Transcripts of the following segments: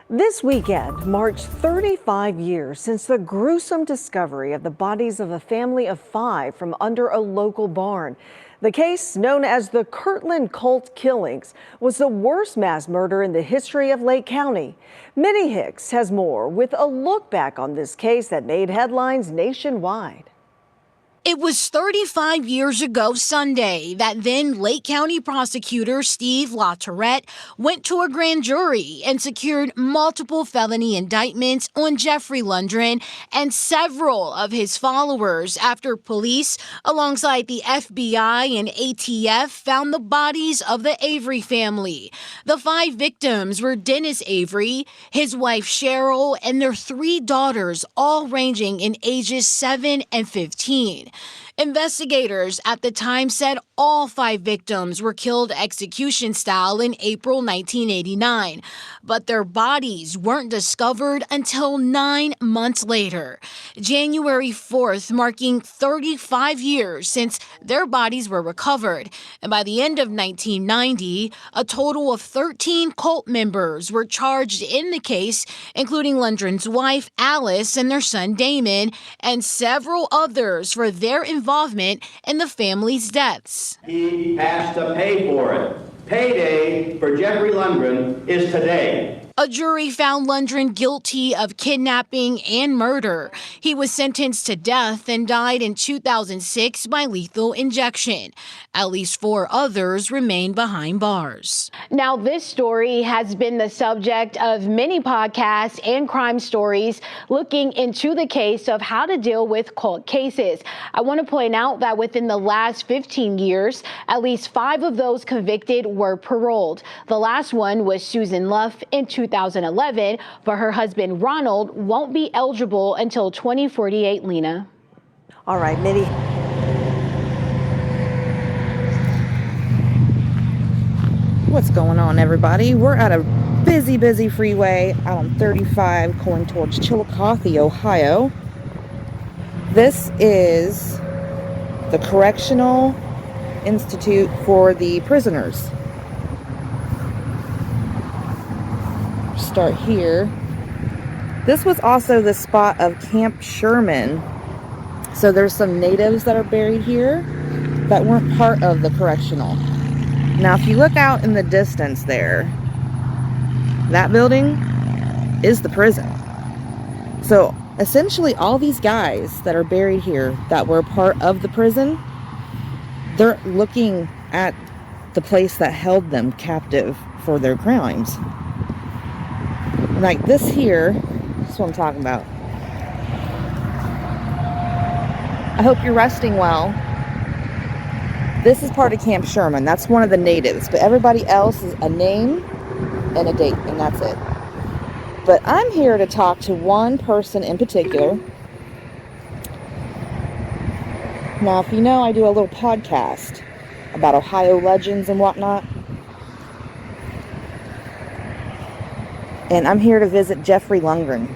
This weekend marked 35 years since the gruesome discovery of the bodies of a family of 5 from under a local barn. The case, known as the Kirtland cult killings, was the worst mass murder in the history of Lake County. Minnie Hicks has more with a look back on this case that made headlines nationwide. It was 35 years ago Sunday that then Lake County prosecutor Steve LaTourette went to a grand jury and secured multiple felony indictments on Jeffrey Lundgren and several of his followers after police, alongside the FBI and ATF, found the bodies of the Avery family. The 5 victims were Dennis Avery, his wife Cheryl, and their 3 daughters, all ranging in ages 7 and 15. Investigators at the time said all 5 victims were killed execution style in April 1989, but their bodies weren't discovered until 9 months later, January 4th, marking 35 years since their bodies were recovered. And by the end of 1990, a total of 13 cult members were charged in the case, including Lundgren's wife, Alice, and their son, Damon, and several others for their involvement in the family's deaths. He has to pay for it. Payday for Jeffrey Lundgren is today. A jury found Lundgren guilty of kidnapping and murder. He was sentenced to death and died in 2006 by lethal injection. At least 4 others remain behind bars. Now, this story has been the subject of many podcasts and crime stories looking into the case of how to deal with cult cases. I want to point out that within the last 15 years, at least 5 of those convicted were paroled. The last one was Susan Luff in 2011, but her husband Ronald won't be eligible until 2048, Lena. All right, Minnie. What's going on, everybody? We're at a busy freeway out on 35 going towards Chillicothe, Ohio. This is the Correctional Institute for the prisoners. Start here. This was also the spot of Camp Sherman. So there's some natives that are buried here that weren't part of the correctional. Now, if you look out in the distance there, that building is the prison. So essentially all these guys that are buried here that were part of the prison, they're looking at the place that held them captive for their crimes. Like this here, that's what I'm talking about. I hope you're resting well. This is part of Camp Sherman. That's one of the natives, but everybody else is a name and a date, and that's it. But I'm here to talk to one person in particular. Now, if you know, I do a little podcast about Ohio legends and whatnot. And I'm here to visit Jeffrey Lundgren.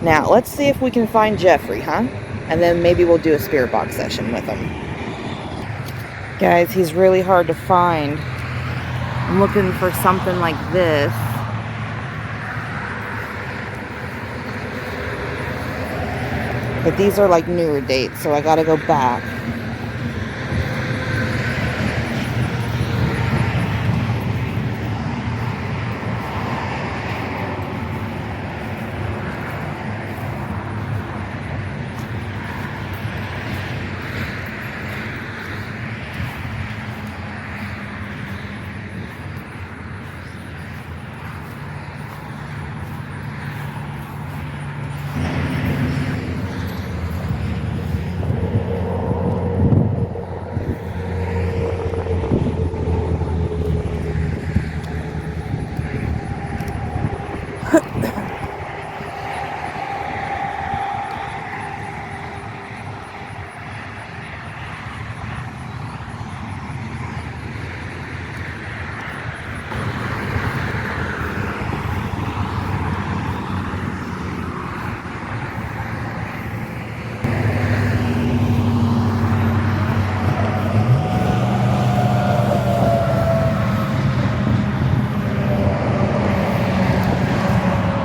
Now, let's see if we can find Jeffrey, huh? And then maybe we'll do a SpiritBox session with him. Guys, he's really hard to find. I'm looking for something like this. But these are like newer dates, so I gotta go back.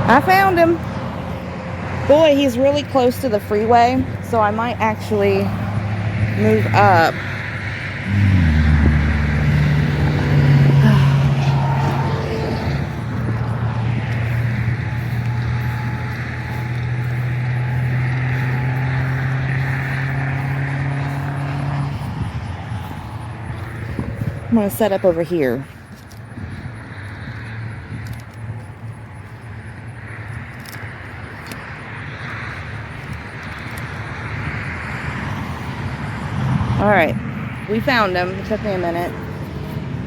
I found him. Boy, he's really close to the freeway, so I might actually move up. I'm going to set up over here. All right, we found him. It took me a minute,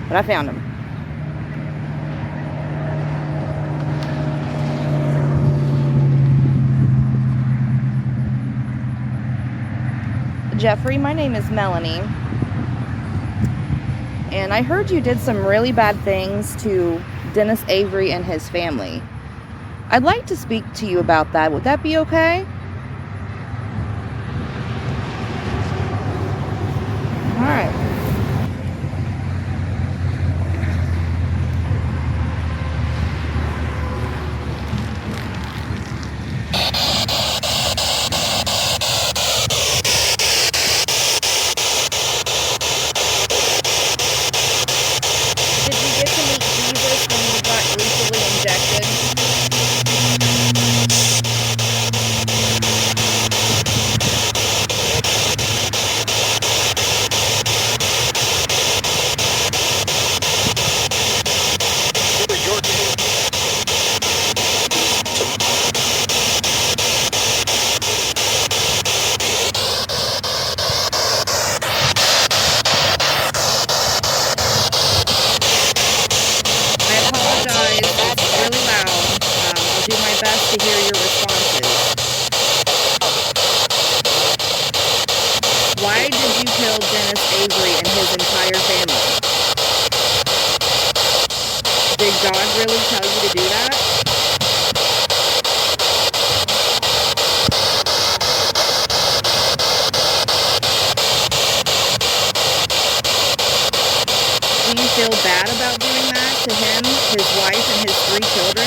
but I found him. Jeffrey, my name is Melanie, and I heard you did some really bad things to Dennis Avery and his family. I'd like to speak to you about that. Would that be okay? All right. Did you get to meet Jesus when you got lethally injected? To hear your responses. Why did you kill Dennis Avery and his entire family? Did God really tell you to do that? Do you feel bad about doing that to him, his wife, and his 3 children?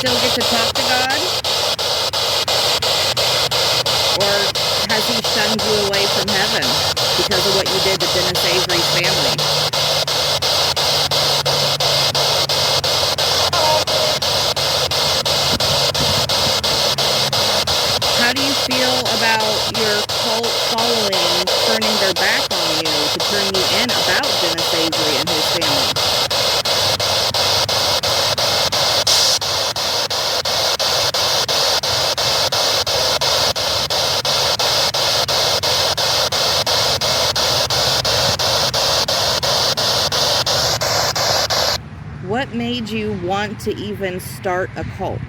Still get to talk to God? Or has he shunned you away from heaven because of what you did to Dennis Avery's family? How do you feel about your cult following turning their back on you to turn you in about Dennis Avery and his family? What made you want to even start a cult?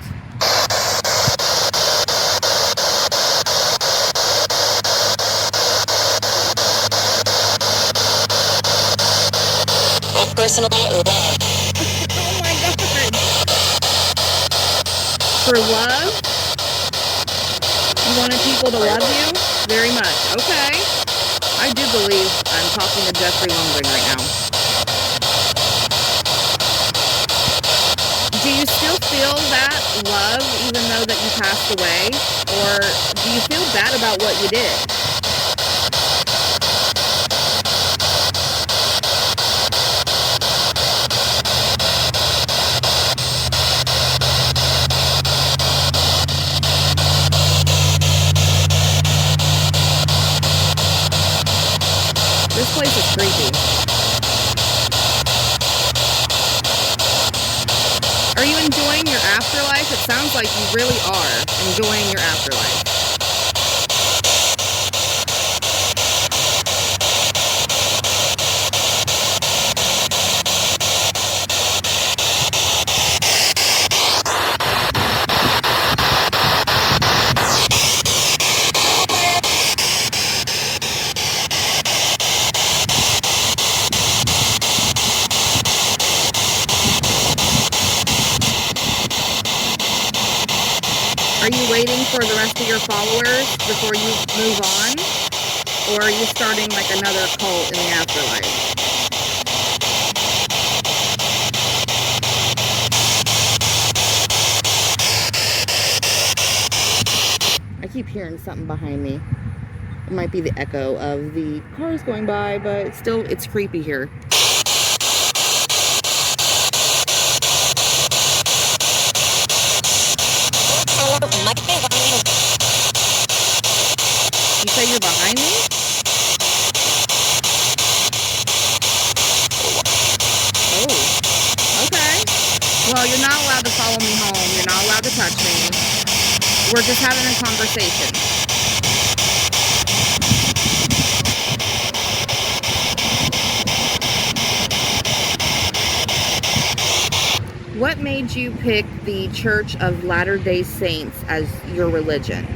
Personal love. Oh my God. For love? You wanted people to love you? Very much. Okay. I do believe I'm talking to Jeffrey Lundgren right now. Do you still feel that love even though that you passed away? Or do you feel bad about what you did? This place is creepy. Are you enjoying your afterlife? It sounds like you really are enjoying your afterlife. rest of your followers before you move on? Or are you starting like another cult in the afterlife? I keep hearing something behind me. It might be the echo of the cars going by, but still, it's creepy here. You say you're behind me? Oh, okay. Well, you're not allowed to follow me home. You're not allowed to touch me. We're just having a conversation. What made you pick the Church of Latter-day Saints as your religion?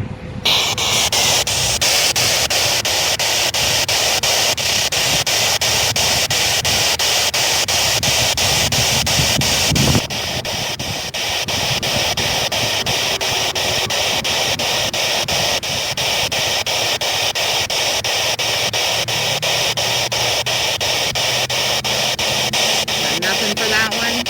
Nothing for that one?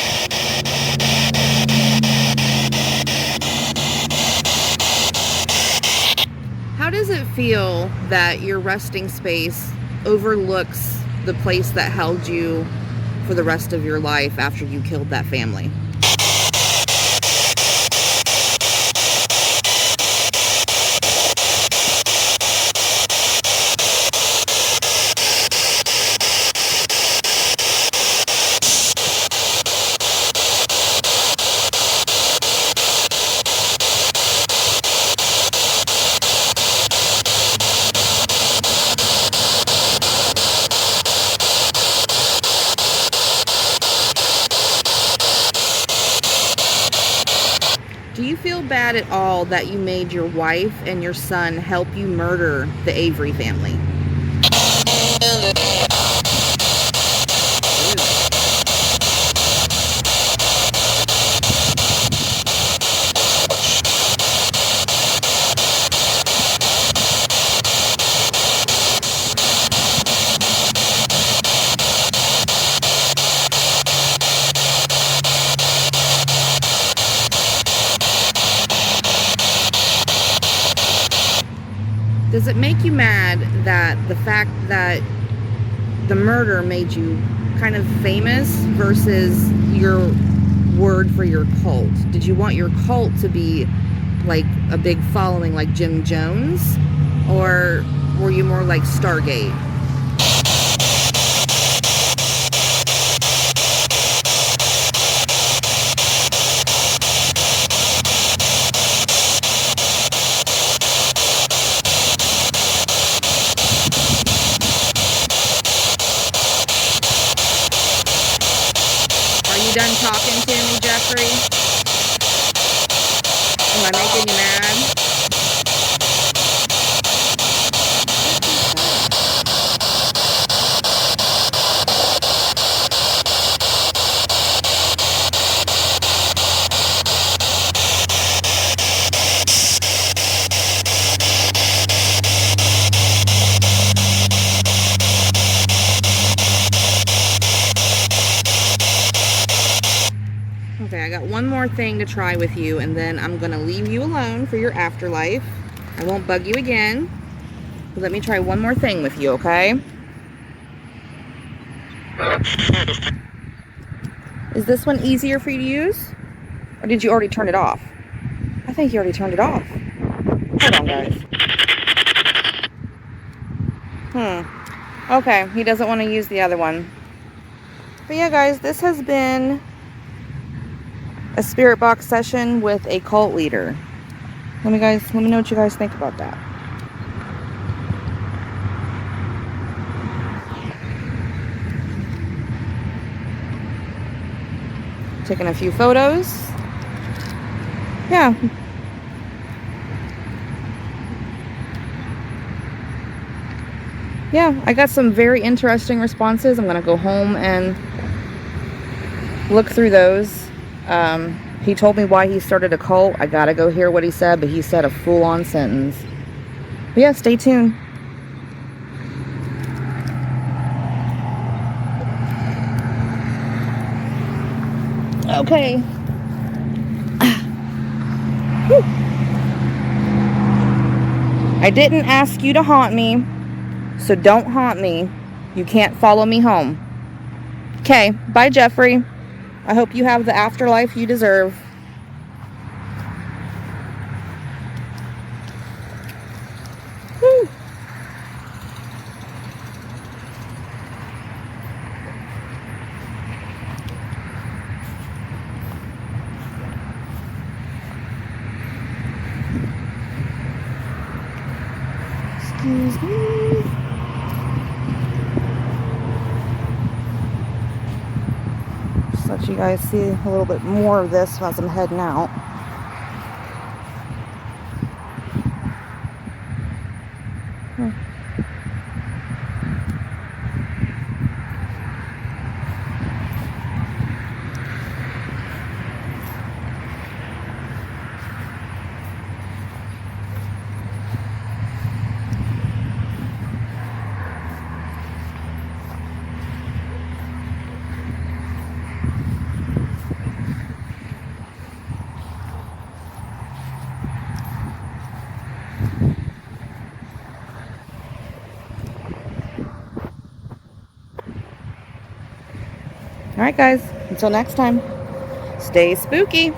How does it feel that your resting space overlooks the place that held you for the rest of your life after you killed that family? Do you feel bad at all that you made your wife and your son help you murder the Avery family? Does it make you mad that the fact that the murder made you kind of famous versus your word for your cult? Did you want your cult to be like a big following like Jim Jones? Or were you more like Stargate? Done talking to me, Jeffrey? Am I making you mad? Okay, I got one more thing to try with you, and then I'm going to leave you alone for your afterlife. I won't bug you again. But let me try one more thing with you, okay? Is this one easier for you to use? Or did you already turn it off? I think you already turned it off. Hold on, guys. Okay, he doesn't want to use the other one. But yeah, guys, this has been a SpiritBox session with a cult leader. Let me know what you guys think about that. Taking a few photos. Yeah. Yeah, I got some very interesting responses. I'm gonna go home and look through those. He told me why he started a cult. I gotta go hear what he said, but he said a full-on sentence. But yeah, stay tuned. Okay. Whew. I didn't ask you to haunt me, so don't haunt me. You can't follow me home. Okay, bye, Jeffrey. I hope you have the afterlife you deserve. Whew. Excuse me. Just let you guys see a little bit more of this as I'm heading out. All right, guys, until next time, stay spooky.